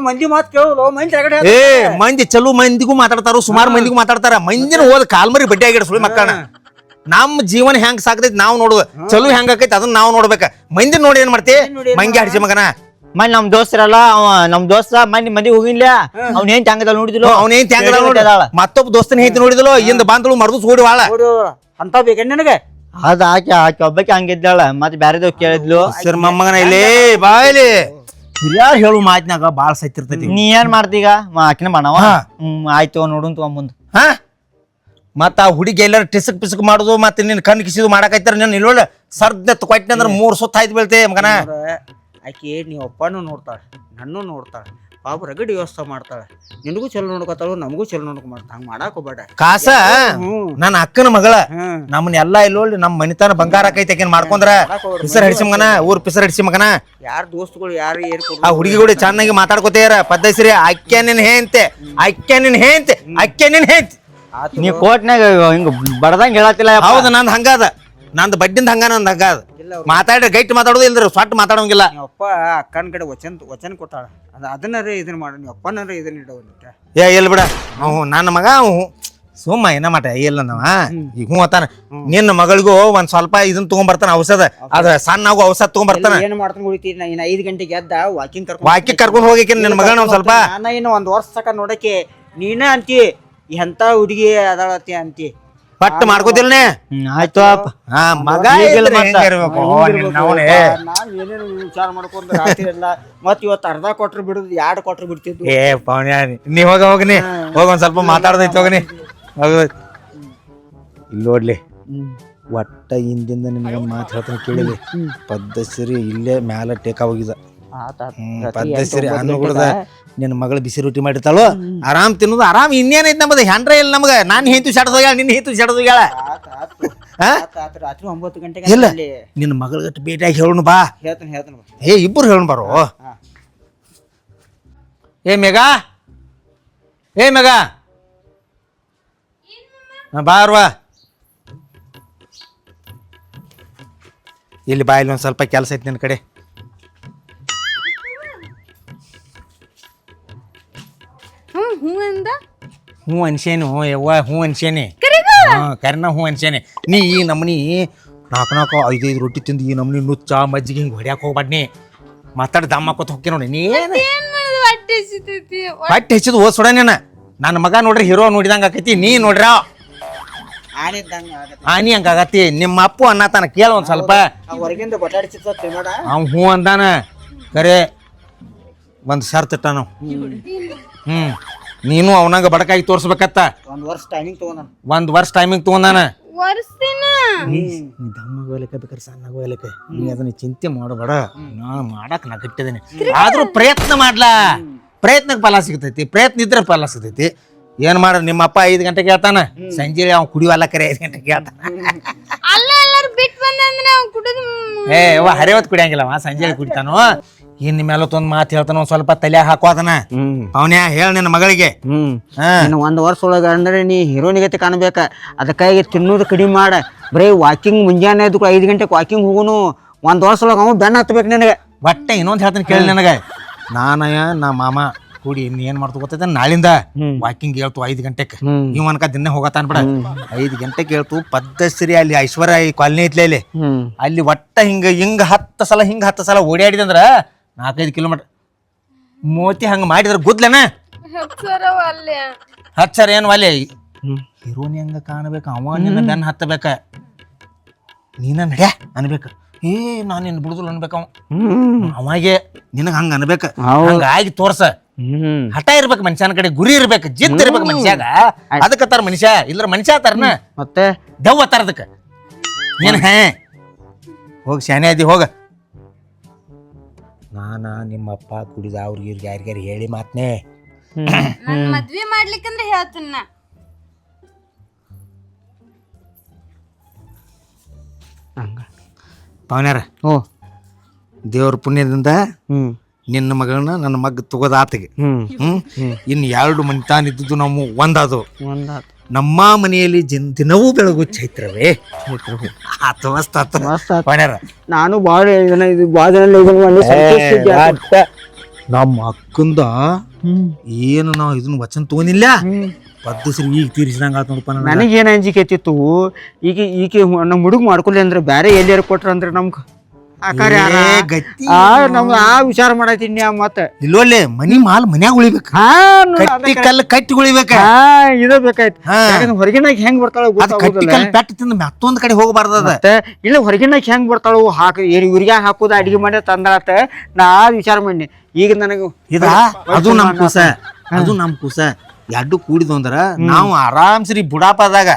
ಮಂದಿ ಮಾತು ಕೇಳೋದು ಮಂದಿ ಏ ಮಂದಿ ಚಲೋ ಮಂದಿಗೂ ಮಾತಾಡ್ತಾರ ಸುಮಾರು ಮಂದಿಗೂ ಮಾತಾಡ್ತಾರ ಮಂದಿನ ಹೋದ ಕಾಲ್ಮರಿ ಬಡ್ಡಿ ಆಗಿಡ ಸುಳಿ ಮಕ್ಕಳನ್ನ ನಮ್ಮ ಜೀವನ ಹೆಂಗ್ ಸಾಕ್ತೈತಿ ನಾವು ನೋಡುವ ಚಲೋ ಹೆಂಗ್ ಆಕೈತಿ ಅದನ್ನ ನಾವು ನೋಡ್ಬೇಕ ಮಂದಿ ನೋಡಿ ಏನ್ ಮಾಡ್ತಿ ಮಂಗಿ ಹಡಿಸಿ ಮಗನ ಮನ್ ನಮ್ ದೋಸ್ತರಲ್ಲ ಅವ ನಮ್ ದೋಸ್ತ ಮಂದಿ ಹೋಗಿಲ್ಲ ಅವ್ನ ಏನ್ ಹಂಗದ ನೋಡಿದಿಲ್ಲ ಅವನೇನ್ ತ್ಯಾಂಗದ ಮತ್ತೊಬ್ಬ ದೋಸ್ತನ ಹೇತಿ ನೋಡಿದಲು ಇಂದ ಬಾಂದಳು ಮರ್ದು ಸೋಡಿ ವಾಳ ಅಂತ ಬೇಕ ನಿನಗೆ ಅದ ಆಕೆ ಒಬ್ಬಕ್ಕೆ ಹಂಗಿದ್ದಾಳ ಮತ್ ಬ್ಯಾರೆದವ್ ಕೇಳಿದ್ಲು ಸರ್ ಮೊಮ್ಮಗನ ಇಲ್ಲಿ ಬಾಯ್ಲಿ ಹಿರಿಯಾರು ಹೇಳು ಮಾತಿನಾಗ ಬಾಳ ಸತ್ತಿರ್ತೈತಿ ನೀ ಏನ್ ಮಾಡ್ತೀಗ ಆಕಿನ ಮಾಡವ ಆಯ್ತು ನೋಡುನ್ ತಗೊಂಡ್ ಮುಂದ್ ಹಾ ಮತ್ತ ಆ ಹುಡುಗಿ ಎಲ್ಲಾರು ಟಿಸಕ್ ಪಿಸಕ್ ಮಾಡುದು ಮತ್ತೆ ನಿನ್ ಕಣ್ ಕಿಸಿದು ಮಾಡಾಕೈತಾರ ನಾನು ಇಲ್ಲೋಳ ಸರ್ದ ಕೊಟ್ಟೆ ಅಂದ್ರೆ 3 ಸುತ್ತ ಆಯ್ತು ಬೀಳ್ತೆ ಮಗನ. ಆಕೆ ನೀವು ಅಪ್ಪನೂ ನೋಡ್ತಾಳೆ, ನನ್ನೂ ನೋಡ್ತಾಳೆ, ಪಾಪ ರಗಡಿ ವ್ಯವಸ್ಥೆ ಮಾಡ್ತಾಳೆ, ನಿನಗೂ ಚಲೋ ನೋಡ್ಕೊತಾಳು, ನಮಗೂ ಚಲೋ ಮಾಡ್ತಾಳೆ. ಹಂಗೆ ಮಾಡಾಕ ಹೋಗ್ಬೇಡ. ಕಾಸ ನನ್ನ ಅಕ್ಕನ ಮಗಳ ನಮ್ಮನ್ನ ಎಲ್ಲಾ ಇಲ್ಲೋಳ್ಳಿ ನಮ್ಮ ಮನಿತನ ಬಂಗಾರ ಆಕೈತೆ ಆಕೆನ್ ಮಾಡ್ಕೊಂಡ್ರ ಪಿಸರ್ ಹಡಿಸಿ ಮಗನ, ಊರ್ ಪಿಸರ್ ಹಡಿಸಿ ಮಗನ. ಯಾರ ದೋಸ್ತಗಳು ಯಾರು ಏನ್ ಆ ಹುಡುಗಿಗಳು ಚೆನ್ನಾಗಿ ಮಾತಾಡ್ಕೋತೇರ ಪದ್ದೈಸ್ರಿ. ಅಕ್ಕೆ ನಿನ್ ಹೇಂತೆ, ಅಕ್ಕೆ ನಿನ್ ಹೇಂತೆ, ಅಕ್ಕೆ ನಿನ್ ಹೇಂತೆ. ನೀ ಕೋಟ್ನಾಗ ಹಿಂಗ ಬಡದಂಗ ಹೇಳತ್ತಿಲ್ಲ. ಹೌದು, ನಂದು ಹಂಗಾದ, ನಂದು ಬಡ್ಡಿಂದ ನಂದು ಹಂಗಾದ. ಮಾತಾಡ್ರೆ ಗೈಟ್ ಮಾತಾಡೋದು ಇಲ್ದ್ರ ಸೊಟ್ಟ ಮಾತಾಡೋಂಗಿಲ್ಲ. ನೀವಪ್ಪ ಅಕ್ಕನ ಕಡೆ ವಚನ ಕೊಟ್ಟಾಳ, ಅದನ್ನಾರೇ ಇದನ್ನ ಮಾಡ, ನೀವು ಅಪ್ಪನಾರೇ ಇದನ್ನ ಇಡೋಲ್ಲ. ಇಲ್ಲ ಬಿಡ, ನನ್ನ ಮಗ ಸುಮ್ಮ ಏನ ಮಾಟ ಇಲ್ಲ ನಾವ ಈಗ ಅತ್ತಾನ. ನಿನ್ನ ಮಗಳಿಗೂ ಒಂದ್ ಸ್ವಲ್ಪ ಇದನ್ನ ತಗೊಂಡ್ಬರ್ತಾನ, ಔಷಧ ಅದ ಸಣ್ಣ ಔಷಧ ತಗೊಂಡ್ಬರ್ತಾನ. ಏನ್ ಮಾಡ್ತಾನೆ ಉಳಿತೀರಿ? ನಾ ಇನ್ನು 5 ಗಂಟೆಗೆ ಎದ್ದ ವಾಕಿಂಗ್ ಕರ್ಕೊಂಡು ಹೋಗಿಕ್ಕೆ ನಿನ್ನ ಮಗಳನ್ನ ಒಂದ್ ಸ್ವಲ್ಪ. ನಾನು ಇನ್ನು 1 ವರ್ಷ ತಕ ನೋಡಕ್ಕೆ ನೀನ ಅಂತಿ ಎಂತ ಹುಡುಗಿ ಅದಾಳತಿ ಅಂತಿ ಪಟ್ಟು ಮಾಡ್ಕೋತಿಲ್ನೇ. ಆಯ್ತು ಅಪ್ಪ. ಹಾ ಮಗ ನಾನ್ ಏನೇನು ವಿಚಾರ ಮಾಡ್ಕೊಂಡ್ರೆ ರಾತ್ರಿ ಎಲ್ಲ ಮತ್ ಇವತ್ತು ಅರ್ಧ ಕೊಟ್ರು ಬಿಡುದು, 2 ಕೊಟ್ರು ಬಿಡ್ತಿದ್ವು. ಏ ಪವನ್ಯ ನೀ ಹೋಗ್ನಿ ಹೋಗ ಒಂದ್ ಸ್ವಲ್ಪ ಮಾತಾಡೋದೈತಿ ಹೋಗನಿ ಹೋಗ. ಇಲ್ಲಿ ನೋಡ್ಲಿ ಒಟ್ಟ ಹಿಂದಿಂದ ನಿಮ್ಗೆ ಮಾತು ಹೇಳ್ತಾನೆ ಕೇಳಿಲಿ. ಪದ್ದಸರಿ ಇಲ್ಲೇ ಮ್ಯಾಲ ಟೇಕ ಹೋಗಿದ ಪದ್ದಸರಿ ಅನ್ನ ಕುಡ್ದ ನಿನ್ನ ಮಗಳು ಬಿಸಿ ರೊಟ್ಟಿ ಮಾಡಿರ್ತಾಳು, ಆರಾಮ್ ತಿನ್ನೋದು ಆರಾಮ್. ಇನ್ನೇನೈತಿ ನಮ್ಮದು ಹೆಂಡ್ರ ಇಲ್ಲ ನಮ್ಗ. ನಾನು ಹೇಂತು ಶಾಡದ್ ಹೋಗ್ಯಾಳ, ನಿನ್ನ ಹೇಂತು ಶಾಡದ್ ಹೋಗ್ಯಾಳ. ರಾತ್ರಿ 9 ಗಂಟೆಗೆ ಇಲ್ಲ ನಿನ್ನ ಮಗಳಗಟ್ಟು ಭೇಟಿಯಾಗಿ ಹೇಳೋಣ ಬಾ. ಹೇಳ್ತಾನೆ ಏ ಇಬ್ಬರು ಹೇಳೋಣ ಬಾರೋ. ಏ ಮೇಘಾ, ಏ ಮೇಘಾ ಬಾರ್ವಾ ಇಲ್ಲಿ ಬಾ. ಇಲ್ಲಿ ಒಂದ್ ಸ್ವಲ್ಪ ಕೆಲಸ ಐತಿ ನಿನ್ನ ಕಡೆ. ಹ್ಞೂ ಅನ್ಸೇನು ಯವ್ವ, ಹ್ಞೂ ಅನ್ಸೇನೆ ಕರ್ನ ಹ್ಞೂ ಅನ್ಸೇನೆ. ನೀ ಈ ನಮ್ನಿ 4 5 ರೊಟ್ಟಿ ತಿಂದು ಈ ನಮ್ನಿ ನುಚ್ಚ ಮಜ್ಜಿಗೆ ಹಿಂಗೆ ಹೊಡ್ಯಾಕ ಹೋಗ್ಬಾಡ್ನಿ. ಮಾತಾಡಿ ದಮ್ ಹಾಕೋತ ಹೋಗ್ತೀನಿ ನೋಡಿ. ನೀ ಹೊಟ್ಟೆ ಹೆಚ್ಚಿದ್ ಓದ್ ಸುಡ ನೀನ. ನನ್ನ ಮಗ ನೋಡ್ರಿ ಹೀರೋ ನೋಡಿದಂಗ ಆಕೈತಿ, ನೀ ನೋಡ್ರ ಆನಿ ಹಂಗ ಆಗತ್ತಿ. ನಿಮ್ಮ ಅಪ್ಪು ಅನ್ನತಾನ ಕೇಳ ಒಂದ್ ಸ್ವಲ್ಪ. ಹೊರಗಿಂದ ಬಟಾಡಿಸಿದ ಅವ್ ಹ್ಞೂ ಅಂದಾನ ಕರೆ ಒಂದ್ ಶರ್ತ್ ಇಟ್ಟ ನಾವು. ನೀನು ಅವನಂಗ ಬಡಕಾಗಿ ತೋರ್ಸ್ಬೇಕತ್ತ. 1 ವರ್ಷ ಟೈಮಿಂಗ್ ತಗೊಂಡ, 1 ವರ್ಷ ಟೈಮಿಂಗ್ ತಗೊಂಡಾನ. ದಮ್ಮಗೋಲಕ್ಕೆ ಬೇಕಾದ್ರೆ ಸಣ್ಣಗೋಲಕ್ಕೆ ನೀ ಅದನ್ನ ಚಿಂತೆ ಮಾಡಬೇಡ. ನಾ ಮಾಡಕ್ ನಾ ಗಟ್ಟಿದ್ದೀನಿ, ಆದ್ರೂ ಪ್ರಯತ್ನ ಮಾಡ್ಲಾ. ಪ್ರಯತ್ನಕ್ಕೆ ಫಲ ಸಿಗ್ತೈತಿ, ಪ್ರಯತ್ನ ಇದ್ರೆ ಫಲ ಸಿಗ್ತೈತಿ. ಏನ್ ಮಾಡ ನಿಮ್ಮಪ್ಪ 5 ಗಂಟೆಗೆ ಹೇಳ್ತಾನ, ಸಂಜೆ ಅವ್ನು ಕುಡಿವಲ್ಲ ಕರೆ 5 ಗಂಟೆಗೆ ಹೇಳ್ತಾನ. ಏ ಹರಿವತ್ ಕುಡಿಯಂಗಿಲ್ಲ ಸಂಜೆ ಕುಡಿತಾನು. ಇನ್ ಮೇಲೆ ಒಂದ್ ಮಾತು ಹೇಳ್ತಾನ, ಒಂದ್ ಸ್ವಲ್ಪ ತಲೆ ಹಾಕೋದನ. ಅವನ್ಯಾ ಹೇಳ ನಿನ್ನ ಮಗಳಿಗೆ. 1 ವರ್ಷ ಒಳಗ ಅಂದ್ರೆ ನೀ ಹೀರೋನಿಗತೆ ಕಾಣಬೇಕ. ಅದಕ್ಕಾಗಿ ತಿನ್ನೋದು ಕಡಿಮೆ ಮಾಡ. ಬರೀ ವಾಕಿಂಗ್ ಮುಂಜಾನೆ 5 ಗಂಟೆಗೆ ವಾಕಿಂಗ್ ಹೋಗುನು. 1 ವರ್ಷ ಒಳಗ ಅವ ಬೆನ್ನ ಹತ್ಬೇಕು ನಿನಗೆ. ಒಟ್ಟೆ ಇನ್ನೊಂದು ಹೇಳ್ತಾನೆ ಕೇಳಿ ನನಗೆ. ನಮ್ಮ ಮಾಮ ಕೂಡಿ ಇನ್ನು ಏನ್ ಮಾಡ್ತು ಗೊತ್ತೈತೆ, ನಾಳಿಂದ ವಾಕಿಂಗ್ ಹೇಳ್ತು 5 ಗಂಟೆಗೆ. ಇವ್ ಅನ್ಕ ದಿನ ಹೋಗತ್ತಾನ ಬಿಡ. 5 ಗಂಟೆಗೆ ಹೇಳ್ತು ಪದ್ದಸರಿ ಅಲ್ಲಿ ಐಶ್ವರ್ಯ ಕಾಲನಿ ಐತ್ಲೆ ಅಲ್ಲಿ. ಅಲ್ಲಿ ಒಟ್ಟ ಹಿಂಗ 10 ಸಲ ಓಡಾಡಿದಂದ್ರ 4-5 ಕಿಲೋಮೀಟರ್ ಮೋತಿ ಹಂಗ ಮಾಡಿದ್ರ ಗುದ್ಲೇನ 10 ಸರ ಏನು ಅಲ್ಲೇ ಹೀರೋನಿ ಹಂಗ ಕಾಣಬೇಕ. ಅವ ನಿನ್ನ ಬೆನ್ನ ಹತ್ತಬೇಕ, ನೀನ ನಡ್ಯ ಅನ್ಬೇಕ. ಏ ನಾನು ನಿನ್ನ ಬಿಡುದಿಲ್ಲ ಅನ್ಬೇಕ. ಅವಾಗೆ ನಿನಗ ಹಂಗ ಅನ್ಬೇಕ. ಹಂಗಾಗಿ ತೋರ್ಸ. ಹಠ ಇರ್ಬೇಕು ಮನುಷ್ಯನ ಕಡೆ, ಗುರಿ ಇರ್ಬೇಕು, ಜಿದ್ ಇರ್ಬೇಕು ಮನುಷ್ಯಾಗ. ಅದಕ್ಕ ತರ ಮನುಷ್ಯ ಇಲ್ಲರ ಮನುಷ್ಯ ಆತಾರನ ಮತ್ತೆ ದೆವ್ವ ಅತ್ತಾರ ಅದಕ್ಕ. ಏನ್ ಹೋಗಿ ಶಾನೆ ಅದಿ ಹೋಗ. ನಿಮ್ಮಪ್ಪ ಕುಡಿದ ಅವ್ರಿಗೆ ಇವ್ರಿಗೆ ಯಾರಿಗಾರು ಹೇಳಿ ಮಾತ್ನೇ ಮದ್ವೆ ಮಾಡ್ಲಿಕ್ಕಂದ್ರೆ ಹೇಳ್ತೀನ. ಪವನ್ಯಾರ, ದೇವ್ರ ಪುಣ್ಯದಿಂದ ನಿನ್ನ ಮಗಳನ್ನ ನನ್ನ ಮಗ ತಗೋದ ಆತಗೆ. ಇನ್ನು 2 ಮನಿತಾನ ಇದ್ದುದು ನಾವು ಒಂದಾದು. ನಮ್ಮ ಮನೆಯಲ್ಲಿ ದಿನವೂ ಬೆಳಗು ಚೈತ್ರವೇ. ನಾನು ಬಾಳ ನಮ್ಮ ಅಕ್ಕಂದ ಏನು ನಾವು ಇದನ್ನ ವಚನ ತಗೊಂಡಿಲ್ಲ ಪದ್ದಸರಿ ಈಗ ತೀರಿಸಿದಂಗ ಆತ ನೋಡಪ್ಪ. ನನಗೇನು ಅಂಜಿಕೆ ಐತಿತ್ತು, ಈಗ ನಮ್ಮ ಹುಡುಗ ಮಾಡ್ಕೊಲಿ ಅಂದ್ರೆ ಬೇರೆ ಎಲ್ಲಿಯಾರು ಕೊಟ್ರ ಅಂದ್ರೆ ನಮ್ಗೆ ನಮ್ಗೆ ಆ ವಿಚಾರ ಮಾಡತ್ತೀನಿ. ಮತ್ತೆ ಇಲ್ಲೊಳ್ಳೆ ಮನಿ ಮಾಲ್ ಮನ್ಯಾಗ ಉಳಿಬೇಕ, ಕಲ್ಲು ಕಟ್ಟಿ ಉಳಿಬೇಕ. ಇದ ಬೇಕಾಯ್ತು. ಹೊರಗಿನಾಗ ಹೆಂಗ್ ಬರ್ತಾಳ ಪೆಟ್ಟು ತಿಂದ ಮತ್ತೊಂದ್ ಕಡೆ ಹೋಗಬಾರ್ದ. ಇಲ್ಲ ಹೊರಗಿನಾಗ ಹೆಂಗ್ ಬರ್ತಾಳು ಇವ್ರಿಗೆ ಹಾಕುದ ಅಡಿಗೆ ಮಾಡಿ ತಂದಾತ. ನಾ ವಿಚಾರ ಮಾಡಿ ಈಗ ನನಗ ಅದು ನಮ್ ಕೂಸ, ಅದು ನಮ್ ಕೂಸ. ಎರಡು ಕೂಡಿದ್ವು ಅಂದ್ರ ನಾವು ಆರಾಮ್ ಸರಿ ಬುಡಾಪದಾಗ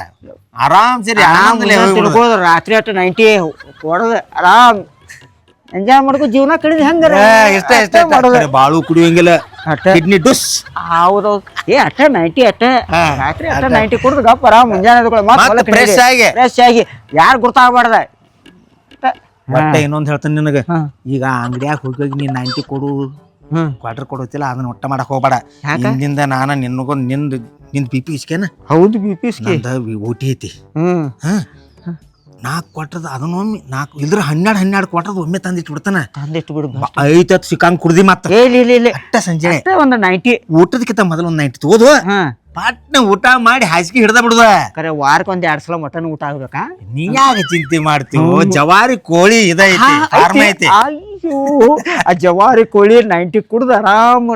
ಆರಾಮ್ ಸರಿ ಆರಾಮದಲ್ಲಿ ತಿಳ್ಕೋದು ರಾತ್ರಿ ಅಟ್ಟ 90 ಹೊಡೆದ ಆರಾಮ್ ಎಂಜಾಯ್ ಮಾಡ್ಕೊ ಜೀವನ ಕಡಿದ ಹೆಂಗಾರ ಇಷ್ಟ ಬಾಳು ಕುಡಿಯೋಂಗಿಲ್ಲ ಕಿಡ್ನಿ ಡುಸ್ ಹೌದೌದು ಅಟ್ಟ 90 ಅಟ್ಟ ರಾತ್ರಿ ಅಟ್ಟ 90 ಕುಡ್ದು ಗಪ್ಪ ಆರಾಮ್ ಮುಂಜಾನೆ ಫ್ರೆಶ್ ಆಗಿ ಫ್ರೆಶ್ ಆಗಿ ಯಾರು ಗೊತ್ತಾಗಬಾರ್ದ ಒಟ್ಟೆ ಇನ್ನೊಂದ್ ಹೇಳ್ತಾನೆ ನಿನಗ ಈಗ ಅಂಗಡಿಯಾಗ ಹೋಗಿ ನೀ 90 ಕೊಡು ಕ್ವಾರ್ಟರ್ ಕೊಡೋತಿಲ್ಲ ಅದನ್ನ ಒಟ್ಟ ಮಾಡಕ್ ಹೋಗ್ಬೇಡ ಹಿಂದಿಂದ ನಾನ ನಿನ್ಗೂ ನಿಂದ BP ಇಸ್ಕೇನ ಹೌದು BP OT ಐತಿ 4 ಕ್ವಾರ್ಟರ್ದ ಅದನ್ನೊಮ್ಮೆ 4 ಇಲ್ದ್ರ 12 ಕ್ವಾರ್ಟರ್ದ ಒಮ್ಮೆ ತಂದಿಟ್ಟು ಬಿಡ್ತಾನ ಬಿಡು 5 ಸಿಕ್ಕಂಗ್ ಕುಡ್ದಿ ಮತ್ತ ಅಟ್ಟ ಸಂಜೆ ಒಂದು 90 ಊಟದಕ್ಕಿಂತ ಮೊದಲು ಒಂದು 90 ತಗೋದು ಪಾಟ್ನ ಊಟ ಮಾಡಿ ಹಾಸಿಗೆ ಹಿಡ್ದ ಬಿಡುದ ಕರೆ ವಾರಕ್ಕೆ 2 ಸಲ ಮಟನ್ ಊಟ ಆಗ್ಬೇಕಾ ನೀ ಯಾಕೆ ಚಿಂತೆ ಮಾಡ್ತೀವೋ ಜವಾರಿ ಕೋಳಿ ಇದೈತಿ ಫಾರ್ಮ್ ಐತಿ ಅಯ್ಯೋ ಆ ಜವಾರಿ ಕೋಳಿ 90 ಕುಡ್ದು ಆರಾಮ್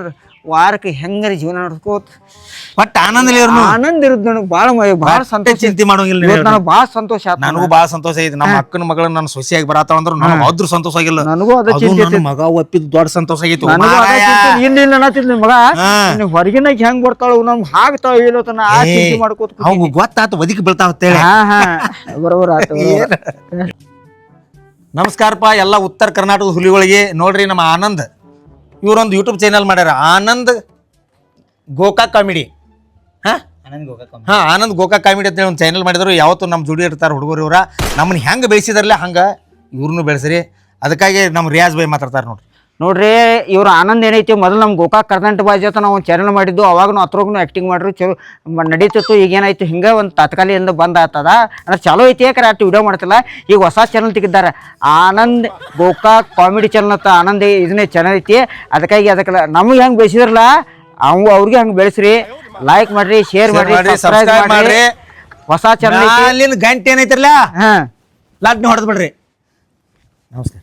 ವಾರಕ್ಕೆ ಹೆಂಗಾರ ಜೀವನ ನಡ್ಕೋತ ಬಟ್ ಆನಂದ ಇರುದ್ ನನಗೆ ಭಾಳ ಸಂತೋಷ ಚಿಂತೆ ಮಾಡೋಂಗಿಲ್ಲ ನನಗೆ ಭಾಳ ಸಂತೋಷ ಆಯ್ತು ನನಗೂ ಭಾಳ ಸಂತೋಷ ಐತಿ ನಮ್ಮ ಅಕ್ಕನ ಮಗಳನ್ನ ನಾನು ಸೊಸೆಯಾಗಿ ಬರತಾವ ಅಂದ್ರ ನನಗೆ ಅದ್ರ ಸಂತೋಷ ಆಗಿಲ್ಲ ನನಗೂ ಅದ ನನ್ನ ಮಗ ಒಪ್ಪಿದ್ ದೊಡ್ಡ ಸಂತೋಷ ಆಗಿತ್ತು ಇಲ್ಲ ಅನ್ನತಿದ್ ಮಗ ಹೊರಗಿನ ಹೆಂಗ್ ಬರ್ತಾಳ ನಮ್ ಹಾಕ್ತಾವ ಇಲ್ಲೋತನ ಆ ಚಿಂತೆ ಮಾಡ್ಕೋತ ಅವ್ ಗೊತ್ತಾತು ಬದುಕಿ ಬೀಳ್ತಾವ ಅಂತೇಳಿ ಬರೋಬರ ಆತ ನಮಸ್ಕಾರಪ್ಪ ಎಲ್ಲ ಉತ್ತರ ಕರ್ನಾಟಕದ ಹುಲಿಗಳಿಗೆ ನೋಡ್ರಿ ನಮ್ಮ ಆನಂದ್ ಇವ್ರೊಂದು ಯೂಟ್ಯೂಬ್ ಚಾನಲ್ ಮಾಡ್ಯಾರ ಆನಂದ್ ಗೋಕಾಕ್ ಕಾಮಿಡಿ ಆನಂದ್ ಗೋಕಾಕ್ ಕಾಮಿಡಿ ಅಂತೇಳಿ ಒಂದು ಚಾನಲ್ ಮಾಡಿದ್ರು ಯಾವತ್ತು ನಮ್ಮ ಜೋಡಿ ಇರ್ತಾರೆ ಹುಡುಗರು ಇವ್ರ ನಮ್ಮನ್ನ ಹೆಂಗೆ ಬೆಳೆಸಿದಾರಲ್ಲ ಹಂಗೆ ಇವ್ರನ್ನೂ ಬೆಳೆಸ್ರಿ ಅದಕ್ಕಾಗಿ ನಮ್ಮ ರಿಯಾಜ್ ಬೈ ಮಾತಾಡ್ತಾರೆ ನೋಡ್ರಿ ಇವ್ರು ಆನಂದ್ ಏನೈತಿ ಮೊದಲು ನಮ್ಮ ಗೋಕಾಕ್ ಕರ್ನಾಟಕ ಬಾಜ್ ಅಂತ ನಾವು ಒಂದು ಚಾನಲ್ ಮಾಡಿದ್ದು ಅವಾಗೂ ಅದ್ರಾಗೂ ಆ್ಯಕ್ಟಿಂಗ್ ಮಾಡ್ರಿ ಚಲೋ ನಡೀತಿತ್ತು. ಈಗ ಏನಾಯ್ತು ಹಿಂಗೆ ಒಂದು ತಾತ್ಕಾಲಿಯಿಂದ ಬಂದ್ ಆಗ್ತದ ಅಂದ್ರೆ ಚಲೋ ಐತಿ ಯಾಕಂದ್ರೆ ಅಷ್ಟು ವಿಡಿಯೋ ಮಾಡ್ತಿಲ್ಲ. ಈಗ ಹೊಸ ಚಾನಲ್ ತೆಗಿದ್ದಾರೆ ಆನಂದ್ ಗೋಕಾಕ್ ಕಾಮಿಡಿ ಚಾನಲ್ ಅಂತ ಆನಂದ್ ಇದನ್ನೇ ಚಾನಲ್ ಐತಿ. ಅದಕ್ಕಾಗಿ ಅದಕ್ಕೆ ನಮಗೆ ಹೆಂಗೆ ಬೆಳೆಸಿದ್ರಲ್ಲ ಅವ್ರಿಗೆ ಹಂಗೆ ಬೆಳೆಸ್ರಿ, ಲೈಕ್ ಮಾಡ್ರಿ, ಶೇರ್ ಮಾಡ್ರಿ, ಸಬ್ಸ್ಕ್ರೈಬ್ ಮಾಡ್ರಿ. ಹೊಸ ಚಾನಲ್ ಗಂಟೆ ಏನೈತಿರಲ್ಲ ಲಡ್ನ ಹೊಡೆದ್ ಬಿಡ್ರಿ. ನಮಸ್ಕಾರ.